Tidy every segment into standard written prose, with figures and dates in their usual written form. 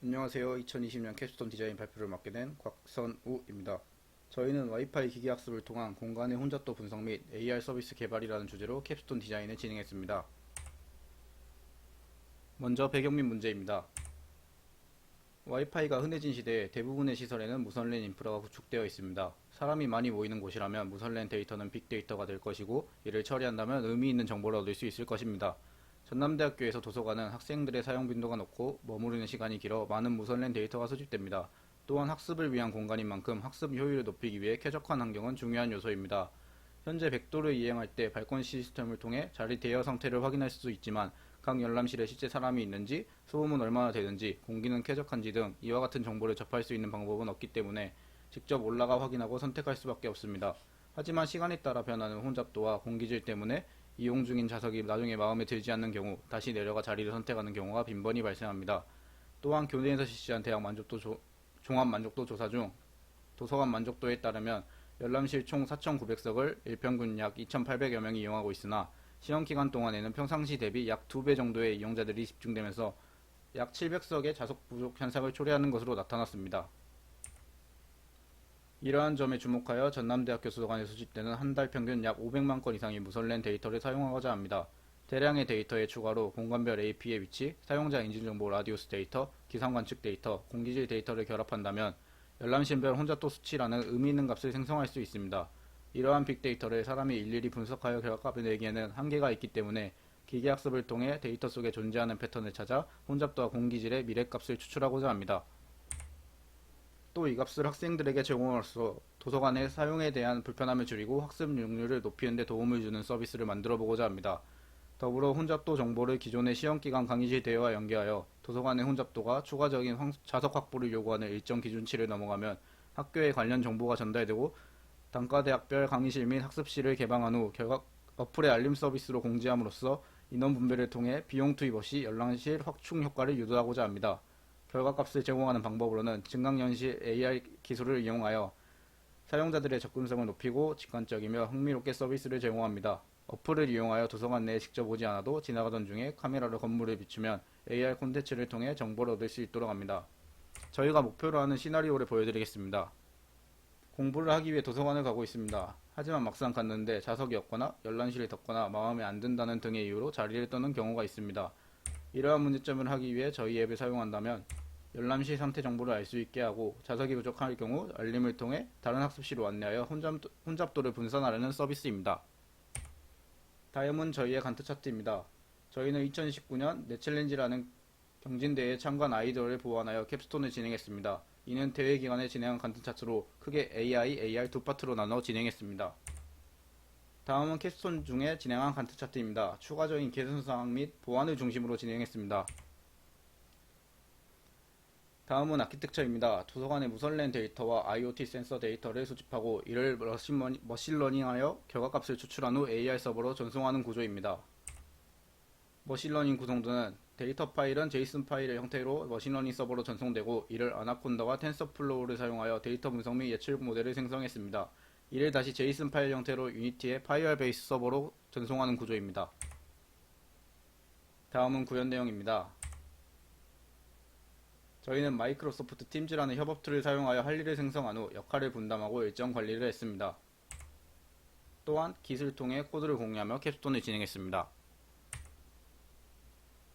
안녕하세요. 2020년 캡스톤 디자인 발표를 맡게 된 곽선우입니다. 저희는 와이파이 기기학습을 통한 공간의 혼잡도 분석 및 AR 서비스 개발이라는 주제로 캡스톤 디자인을 진행했습니다. 먼저 배경 및 문제입니다. 와이파이가 흔해진 시대에 대부분의 시설에는 무선랜 인프라가 구축되어 있습니다. 사람이 많이 모이는 곳이라면 무선랜 데이터는 빅데이터가 될 것이고, 이를 처리한다면 의미 있는 정보를 얻을 수 있을 것입니다. 전남대학교에서 도서관은 학생들의 사용 빈도가 높고 머무르는 시간이 길어 많은 무선랜 데이터가 수집됩니다. 또한 학습을 위한 공간인 만큼 학습 효율을 높이기 위해 쾌적한 환경은 중요한 요소입니다. 현재 백도를 이행할 때 발권 시스템을 통해 자리 대여 상태를 확인할 수 있지만, 각 열람실에 실제 사람이 있는지, 소음은 얼마나 되는지, 공기는 쾌적한지 등 이와 같은 정보를 접할 수 있는 방법은 없기 때문에 직접 올라가 확인하고 선택할 수밖에 없습니다. 하지만 시간에 따라 변하는 혼잡도와 공기질 때문에 이용 중인 좌석이 나중에 마음에 들지 않는 경우 다시 내려가 자리를 선택하는 경우가 빈번히 발생합니다. 또한 교내에서 실시한 대학 종합 만족도 조사 중 도서관 만족도에 따르면 열람실 총 4,900석을 일평균 약 2,800여 명이 이용하고 있으나, 시험 기간 동안에는 평상시 대비 약 2배 정도의 이용자들이 집중되면서 약 700석의 좌석 부족 현상을 초래하는 것으로 나타났습니다. 이러한 점에 주목하여 전남대학교 도서관에 수집되는 한 달 평균 약 500만 건 이상의 무선랜 데이터를 사용하고자 합니다. 대량의 데이터에 추가로 공간별 AP의 위치, 사용자 인증정보 라디우스 데이터, 기상 관측 데이터, 공기질 데이터를 결합한다면 열람실별 혼잡도 수치라는 의미 있는 값을 생성할 수 있습니다. 이러한 빅데이터를 사람이 일일이 분석하여 결과값을 내기에는 한계가 있기 때문에 기계학습을 통해 데이터 속에 존재하는 패턴을 찾아 혼잡도와 공기질의 미래값을 추출하고자 합니다. 또 이 값을 학생들에게 제공함으로써 도서관의 사용에 대한 불편함을 줄이고 학습 능률을 높이는 데 도움을 주는 서비스를 만들어 보고자 합니다. 더불어 혼잡도 정보를 기존의 시험기간 강의실 대여와 연계하여 도서관의 혼잡도가 추가적인 좌석 확보를 요구하는 일정 기준치를 넘어가면 학교에 관련 정보가 전달되고, 단과대학별 강의실 및 학습실을 개방한 후 어플의 알림 서비스로 공지함으로써 인원 분배를 통해 비용 투입 없이 열람실 확충 효과를 유도하고자 합니다. 결과값을 제공하는 방법으로는 증강현실 AR 기술을 이용하여 사용자들의 접근성을 높이고 직관적이며 흥미롭게 서비스를 제공합니다. 어플을 이용하여 도서관 내에 직접 오지 않아도 지나가던 중에 카메라로 건물을 비추면 AR 콘텐츠를 통해 정보를 얻을 수 있도록 합니다. 저희가 목표로 하는 시나리오를 보여드리겠습니다. 공부를 하기 위해 도서관을 가고 있습니다. 하지만 막상 갔는데 좌석이 없거나 열람실이 덥거나 마음에 안 든다는 등의 이유로 자리를 떠는 경우가 있습니다. 이러한 문제점을 하기 위해 저희 앱을 사용한다면 열람실 상태 정보를 알 수 있게 하고, 좌석이 부족할 경우 알림을 통해 다른 학습실로 안내하여 혼잡도를 분산하려는 서비스입니다. 다음은 저희의 간트 차트입니다. 저희는 2019년 넷챌린지라는 경진대회에 참가한 아이돌을 보완하여 캡스톤을 진행했습니다. 이는 대회 기간에 진행한 간트 차트로 크게 AI, AR 두 파트로 나눠 진행했습니다. 다음은 캡스톤 중에 진행한 간트 차트입니다. 추가적인 개선사항 및 보완을 중심으로 진행했습니다. 다음은 아키텍처입니다. 도서관의 무선랜 데이터와 IoT 센서 데이터를 수집하고 이를 머신러닝하여 결과값을 추출한 후 AR 서버로 전송하는 구조입니다. 머신러닝 구성도는 데이터 파일은 제이슨 파일의 형태로 머신러닝 서버로 전송되고, 이를 아나콘다와 텐서플로우를 사용하여 데이터 분석 및 예측 모델을 생성했습니다. 이를 다시 제이슨 파일 형태로 유니티의 파이어베이스 서버로 전송하는 구조입니다. 다음은 구현 내용입니다. 저희는 마이크로소프트 팀즈라는 협업 툴을 사용하여 할 일을 생성한 후 역할을 분담하고 일정 관리를 했습니다. 또한 Git을 통해 코드를 공유하며 캡스톤을 진행했습니다.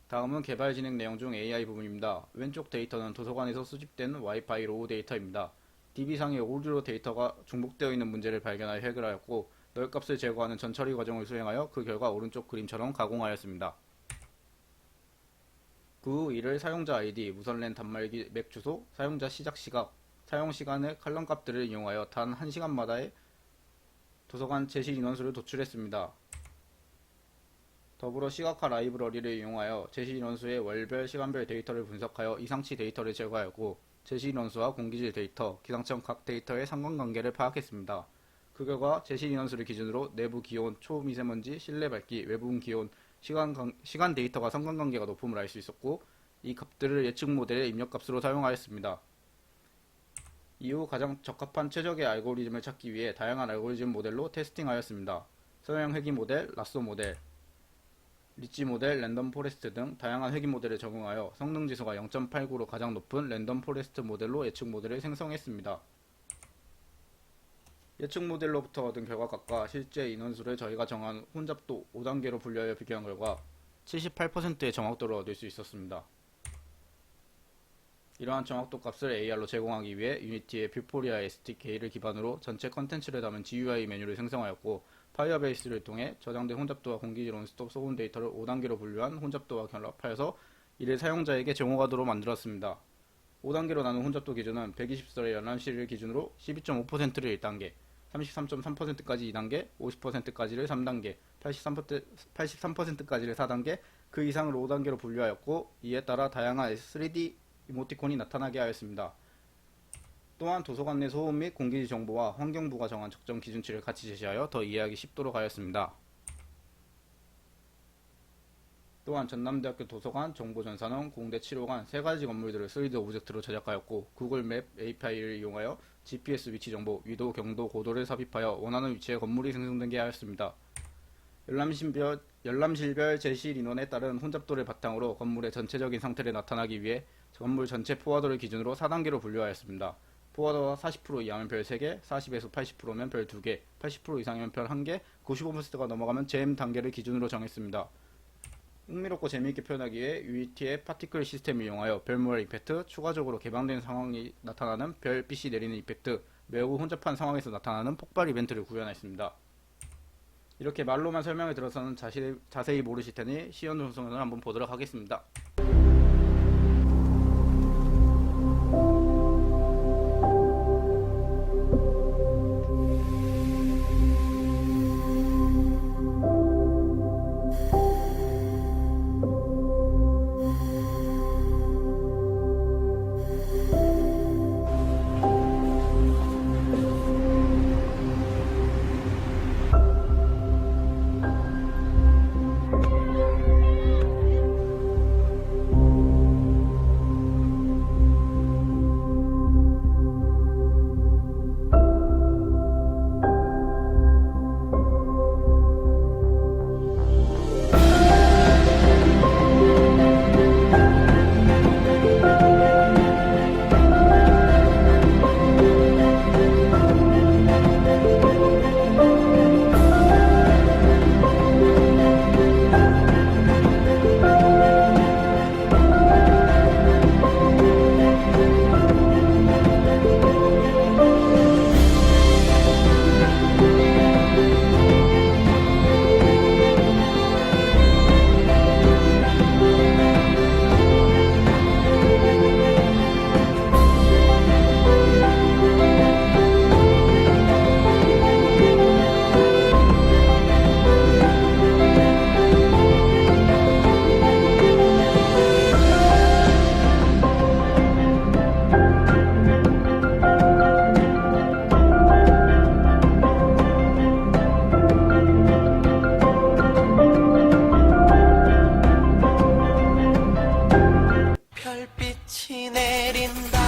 다음은 개발 진행 내용 중 AI 부분입니다. 왼쪽 데이터는 도서관에서 수집된 와이파이 로우 데이터입니다. DB상의 오디오 데이터가 중복되어 있는 문제를 발견하여 해결하였고, 널값을 제거하는 전처리 과정을 수행하여 그 결과 오른쪽 그림처럼 가공하였습니다. 그 후 이를 사용자 ID, 무선랜 단말기 맥 주소, 사용자 시작 시각, 사용 시간의 칼럼 값들을 이용하여 단 1시간마다의 도서관 제시 인원수를 도출했습니다. 더불어 시각화 라이브러리를 이용하여 제시 인원수의 월별, 시간별 데이터를 분석하여 이상치 데이터를 제거하였고, 제시 인원수와 공기질 데이터, 기상청 각 데이터의 상관관계를 파악했습니다. 그 결과 제시 인원수를 기준으로 내부 기온, 초미세먼지, 실내 밝기, 외부 기온, 시간 데이터가 상관관계가 높음을 알 수 있었고, 이 값들을 예측 모델의 입력값으로 사용하였습니다. 이후 가장 적합한 최적의 알고리즘을 찾기 위해 다양한 알고리즘 모델로 테스팅하였습니다. 서형 회귀 모델, 라쏘 모델, 리치 모델, 랜덤 포레스트 등 다양한 회귀 모델에 적용하여 성능 지수가 0.89로 가장 높은 랜덤 포레스트 모델로 예측 모델을 생성했습니다. 예측 모델로부터 얻은 결과값과 실제 인원수를 저희가 정한 혼잡도 5단계로 분류하여 비교한 결과 78%의 정확도를 얻을 수 있었습니다. 이러한 정확도 값을 AR로 제공하기 위해 유니티의 뷰포리아 SDK를 기반으로 전체 컨텐츠를 담은 GUI 메뉴를 생성하였고, 파이어베이스를 통해 저장된 혼잡도와 공기질 온스톱 소금 데이터를 5단계로 분류한 혼잡도와 결합하여서 이를 사용자에게 제공하도록 만들었습니다. 5단계로 나눈 혼잡도 기준은 120설의 열람실을 기준으로 12.5%를 1단계, 33.3%까지 2단계, 50%까지를 3단계, 83%까지를 4단계, 그 이상을 5단계로 분류하였고, 이에 따라 다양한 3D 이모티콘이 나타나게 하였습니다. 또한 도서관 내 소음 및 공기질 정보와 환경부가 정한 적정 기준치를 같이 제시하여 더 이해하기 쉽도록 하였습니다. 또한 전남대학교 도서관, 정보전산원, 공대 7호관 세 가지 건물들을 3D 오브젝트로 제작하였고, 구글 맵 API를 이용하여 GPS 위치 정보, 위도, 경도, 고도를 삽입하여 원하는 위치의 건물이 생성되게 하였습니다. 열람실별 제시일 인원에 따른 혼잡도를 바탕으로 건물의 전체적인 상태를 나타나기 위해 건물 전체 포화도를 기준으로 4단계로 분류하였습니다. 포화도가 40% 이하면 별 3개, 40에서 80%면 별 2개, 80% 이상이면 별 1개, 95%가 넘어가면 잼 단계를 기준으로 정했습니다. 흥미롭고 재미있게 표현하기 위해 UET의 파티클 시스템을 이용하여 별모랄 이펙트, 추가적으로 개방된 상황이 나타나는 별빛이 내리는 이펙트, 매우 혼잡한 상황에서 나타나는 폭발 이벤트를 구현했습니다. 이렇게 말로만 설명을 들어서는 자세히 모르실 테니 시연 동영상을 한번 보도록 하겠습니다. 별빛이 내린다.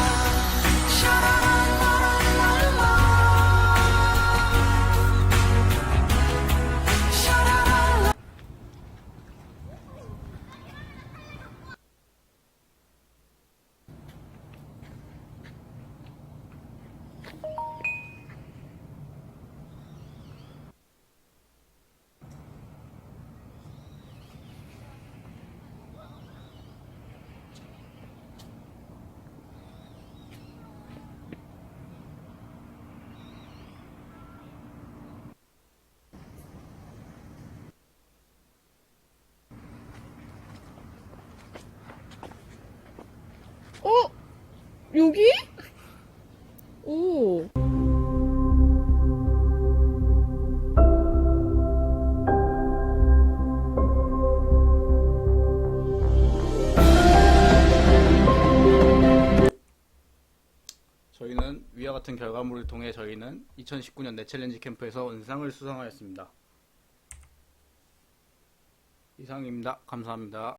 어? 여기? 오. 저희는 위와 같은 결과물을 통해 저희는 2019년 넷챌린지 캠프에서 은상을 수상하였습니다. 이상입니다. 감사합니다.